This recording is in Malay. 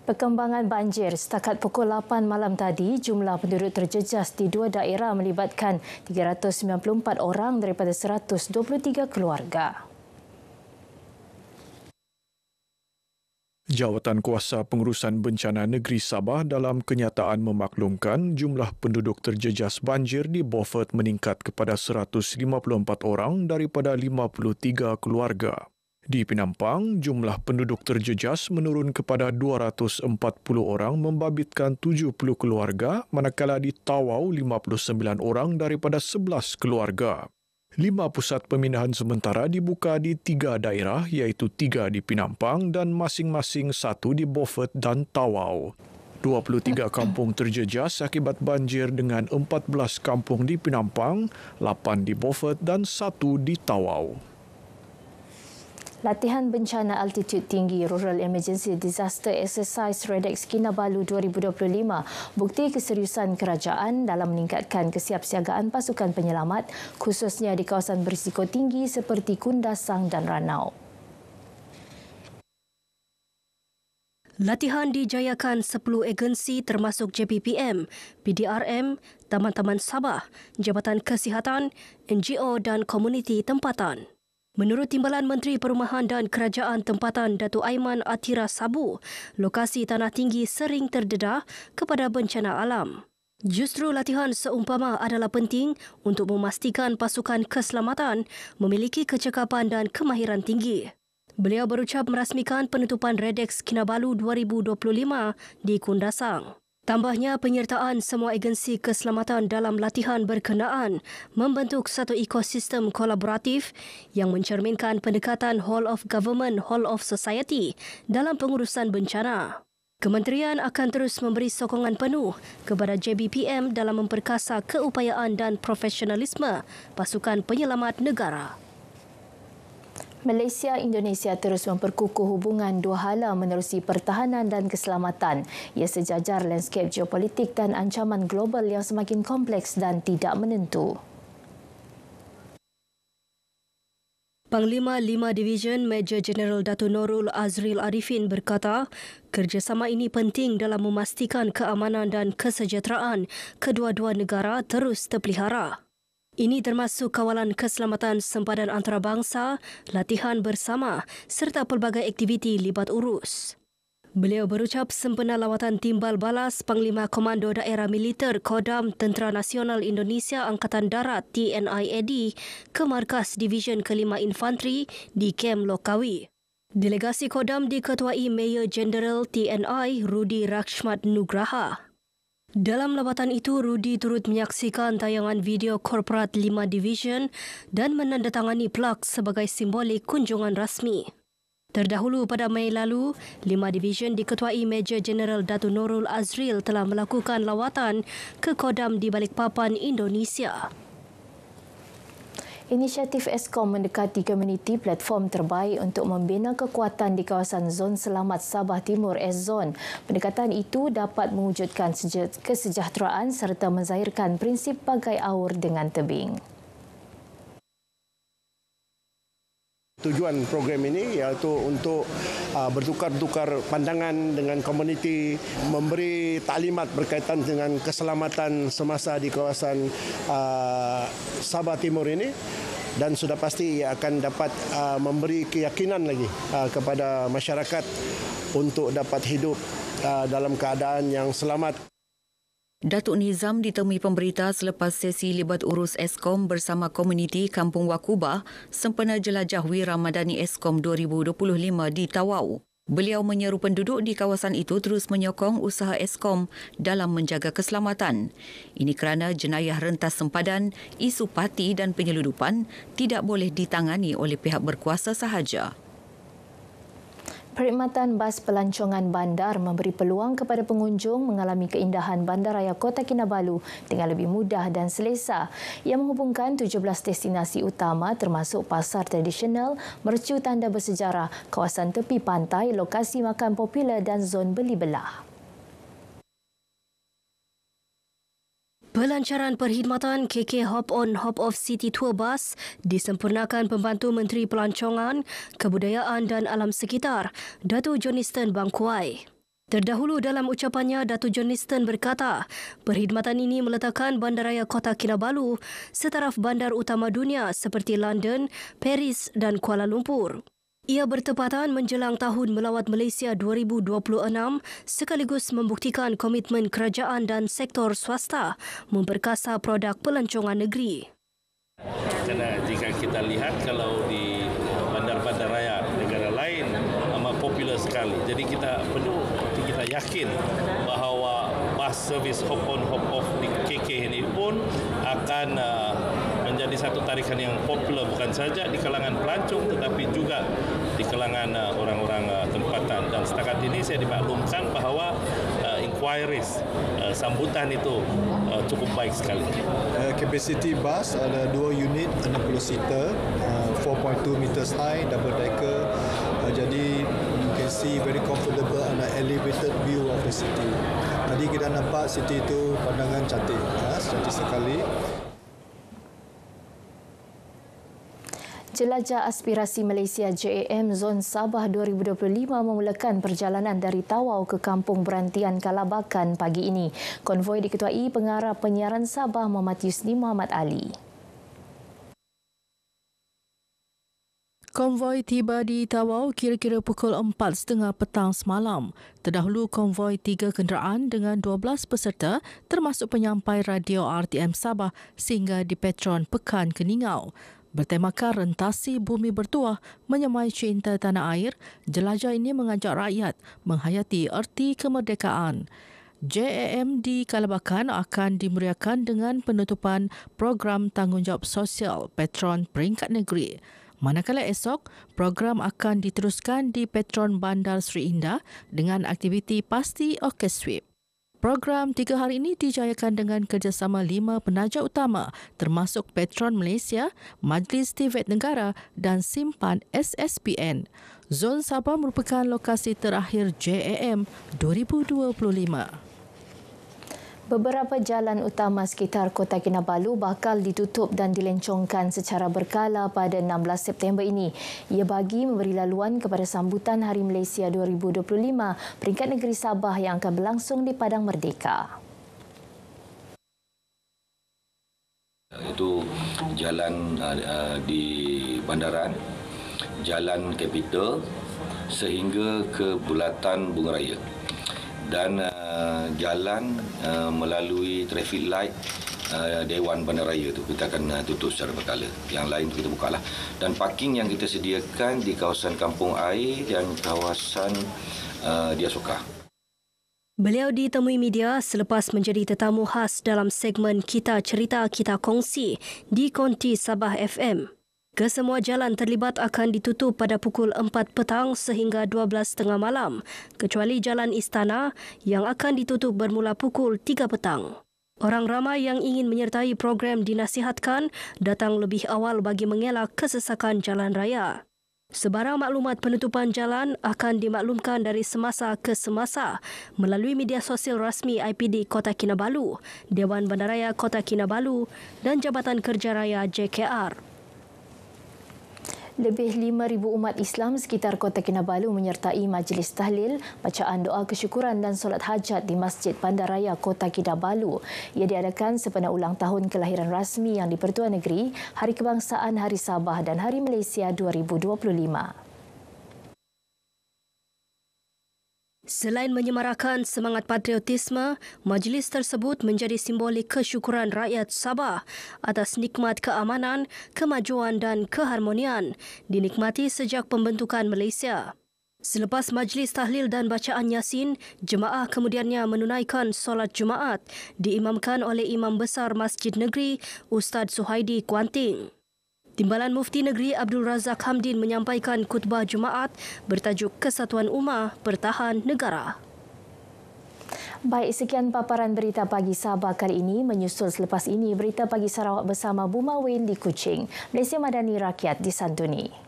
Perkembangan banjir setakat pukul 8 malam tadi, jumlah penduduk terjejas di dua daerah melibatkan 394 orang daripada 123 keluarga. Jawatan Kuasa Pengurusan Bencana Negeri Sabah dalam kenyataan memaklumkan jumlah penduduk terjejas banjir di Beaufort meningkat kepada 154 orang daripada 53 keluarga. Di Penampang, jumlah penduduk terjejas menurun kepada 240 orang membabitkan 70 keluarga, manakala di Tawau 59 orang daripada 11 keluarga. 5 pusat pemindahan sementara dibuka di 3 daerah iaitu 3 di Penampang dan masing-masing 1 di Beaufort dan Tawau. 23 kampung terjejas akibat banjir dengan 14 kampung di Penampang, 8 di Beaufort dan 1 di Tawau. Latihan bencana altitude tinggi Rural Emergency Disaster Exercise REDEX Kinabalu 2025 bukti keseriusan kerajaan dalam meningkatkan kesiapsiagaan pasukan penyelamat khususnya di kawasan berisiko tinggi seperti Kundasang dan Ranau. Latihan dijayakan 10 agensi termasuk JPPM, PDRM, Taman-Taman Sabah, Jabatan Kesihatan, NGO dan komuniti tempatan. Menurut Timbalan Menteri Perumahan dan Kerajaan Tempatan Datuk Aiman Atira Sabu, lokasi tanah tinggi sering terdedah kepada bencana alam. Justru latihan seumpama adalah penting untuk memastikan pasukan keselamatan memiliki kecekapan dan kemahiran tinggi. Beliau berucap merasmikan penutupan REDEX Kinabalu 2025 di Kundasang. Tambahnya, penyertaan semua agensi keselamatan dalam latihan berkenaan membentuk satu ekosistem kolaboratif yang mencerminkan pendekatan whole of government, whole of society dalam pengurusan bencana. Kementerian akan terus memberi sokongan penuh kepada JBPM dalam memperkasa keupayaan dan profesionalisme pasukan penyelamat negara. Malaysia-Indonesia terus memperkukuh hubungan dua hala menerusi pertahanan dan keselamatan. Ia sejajar lanskap geopolitik dan ancaman global yang semakin kompleks dan tidak menentu. Panglima 5 Division Major Jeneral Dato' Norul Azril Arifin berkata, kerjasama ini penting dalam memastikan keamanan dan kesejahteraan kedua-dua negara terus terpelihara. Ini termasuk kawalan keselamatan sempadan antarabangsa, latihan bersama serta pelbagai aktiviti libat urus. Beliau berucap sempena lawatan timbal balas Panglima Komando Daerah Militer Kodam Tentera Nasional Indonesia Angkatan Darat TNI-AD ke markas Division Kelima Infanteri di Kem Lokawi. Delegasi Kodam diketuai Mayor Jeneral TNI Rudi Rakshmat Nugraha. Dalam lawatan itu, Rudi turut menyaksikan tayangan video Korporat 5 Division dan menandatangani plak sebagai simbolik kunjungan rasmi. Terdahulu pada Mei lalu, 5 Division diketuai Major Jeneral Dato' Norul Azril telah melakukan lawatan ke Kodam di Balikpapan, Indonesia. Inisiatif Eskom mendekati komuniti platform terbaik untuk membina kekuatan di kawasan Zon Selamat Sabah Timur S-Zone. Pendekatan itu dapat mewujudkan kesejahteraan serta menzahirkan prinsip bagai aur dengan tebing. Tujuan program ini iaitu untuk bertukar-tukar pandangan dengan komuniti, memberi taklimat berkaitan dengan keselamatan semasa di kawasan Sabah Timur ini, dan sudah pasti ia akan dapat memberi keyakinan lagi kepada masyarakat untuk dapat hidup dalam keadaan yang selamat. Datuk Nizam ditemui pemberita selepas sesi libat urus Eskom bersama komuniti Kampung Wakubah sempena jelajah Wira Madani Eskom 2025 di Tawau. Beliau menyeru penduduk di kawasan itu terus menyokong usaha Eskom dalam menjaga keselamatan. Ini kerana jenayah rentas sempadan, isu parti dan penyeludupan tidak boleh ditangani oleh pihak berkuasa sahaja. Perkhidmatan bas pelancongan bandar memberi peluang kepada pengunjung mengalami keindahan Bandaraya Kota Kinabalu dengan lebih mudah dan selesa. Ia menghubungkan 17 destinasi utama termasuk pasar tradisional, mercu tanda bersejarah, kawasan tepi pantai, lokasi makan popular dan zon beli belah. Pelancaran perkhidmatan KK Hop On Hop Off City Tour Bus disempurnakan Pembantu Menteri Pelancongan, Kebudayaan dan Alam Sekitar, Datuk Johnston Bangkuai. Terdahulu dalam ucapannya, Datuk John Niston berkata, perkhidmatan ini meletakkan Bandaraya Kota Kinabalu setaraf bandar utama dunia seperti London, Paris dan Kuala Lumpur. Ia bertepatan menjelang tahun melawat Malaysia 2026 sekaligus membuktikan komitmen kerajaan dan sektor swasta memperkasa produk pelancongan negeri. Karena jika kita lihat kalau di bandar-bandar raya negara lain amat popular sekali. Jadi kita yakin bahawa bus service hop on hop off di KK ini pun akan menjadi satu tarikan yang popular bukan saja di kalangan pelancong tetapi juga di kalangan orang-orang tempatan. Dan setakat ini saya dimaklumkan bahawa inquiries sambutan itu cukup baik sekali. Capacity bus ada 2 unit 60 seater, 4.2 meters high, double decker. Jadi you can see very comfortable and an elevated view of the city. Tadi kita nampak city itu pandangan cantik, cantik sekali. Jelajah Aspirasi Malaysia JAM Zon Sabah 2025 memulakan perjalanan dari Tawau ke Kampung Berantian Kalabakan pagi ini. Konvoi diketuai Pengarah Penyiaran Sabah Muhammad Yusni Muhammad Ali. Konvoi tiba di Tawau kira-kira pukul 4.30 petang semalam. Terdahulu konvoi 3 kenderaan dengan 12 peserta termasuk penyampai radio RTM Sabah sehingga di Petron Pekan Keningau. Bertemakan rentasi bumi bertuah menyemai cinta tanah air, jelajah ini mengajak rakyat menghayati erti kemerdekaan. JAM di Kalabakan akan dimeriahkan dengan penutupan program tanggungjawab sosial Petron Peringkat Negeri. Manakala esok, program akan diteruskan di Petron Bandar Sri Indah dengan aktiviti pasti orkeswip. Program 3 hari ini dijayakan dengan kerjasama 5 penaja utama termasuk Petron Malaysia, Majlis Tibet Negara dan Simpan SSPN. Zon Sabah merupakan lokasi terakhir JAM 2025. Beberapa jalan utama sekitar Kota Kinabalu bakal ditutup dan dilencongkan secara berkala pada 16 September ini. Ia bagi memberi laluan kepada sambutan Hari Malaysia 2025 Peringkat Negeri Sabah yang akan berlangsung di Padang Merdeka. Itu jalan di bandaran, jalan kapital sehingga ke bulatan Bunga Raya. Dan jalan melalui traffic light Dewan Bandaraya itu kita akan tutup secara berkala. Yang lain itu kita bukalah. Dan parking yang kita sediakan di kawasan Kampung Air dan kawasan Dia Suka. Beliau ditemui media selepas menjadi tetamu khas dalam segmen Kita Cerita Kita Kongsi di Konti Sabah FM. Kesemua jalan terlibat akan ditutup pada pukul 4 petang sehingga 12.30 malam, kecuali Jalan Istana yang akan ditutup bermula pukul 3 petang. Orang ramai yang ingin menyertai program dinasihatkan datang lebih awal bagi mengelak kesesakan jalan raya. Sebarang maklumat penutupan jalan akan dimaklumkan dari semasa ke semasa melalui media sosial rasmi IPD Kota Kinabalu, Dewan Bandaraya Kota Kinabalu dan Jabatan Kerja Raya JKR. Lebih 5,000 umat Islam sekitar Kota Kinabalu menyertai majlis tahlil, bacaan doa kesyukuran dan solat hajat di Masjid Bandaraya Kota Kinabalu. Ia diadakan sempena ulang tahun kelahiran rasmi Yang di-Pertuan Negeri, Hari Kebangsaan Hari Sabah dan Hari Malaysia 2025. Selain menyemarakan semangat patriotisme, majlis tersebut menjadi simbolik kesyukuran rakyat Sabah atas nikmat keamanan, kemajuan dan keharmonian dinikmati sejak pembentukan Malaysia. Selepas majlis tahlil dan bacaan Yasin, jemaah kemudiannya menunaikan solat Jumaat diimamkan oleh Imam Besar Masjid Negeri Ustaz Suhaidi Kuanting. Timbalan Mufti Negeri Abdul Razak Hamdin menyampaikan khutbah Jumaat bertajuk Kesatuan Ummah Pertahan Negara. Baik, sekian paparan berita pagi Sabah kali ini. Menyusul selepas ini berita pagi Sarawak bersama Buma Wen di Kuching. Malaysia Madani Rakyat disantuni.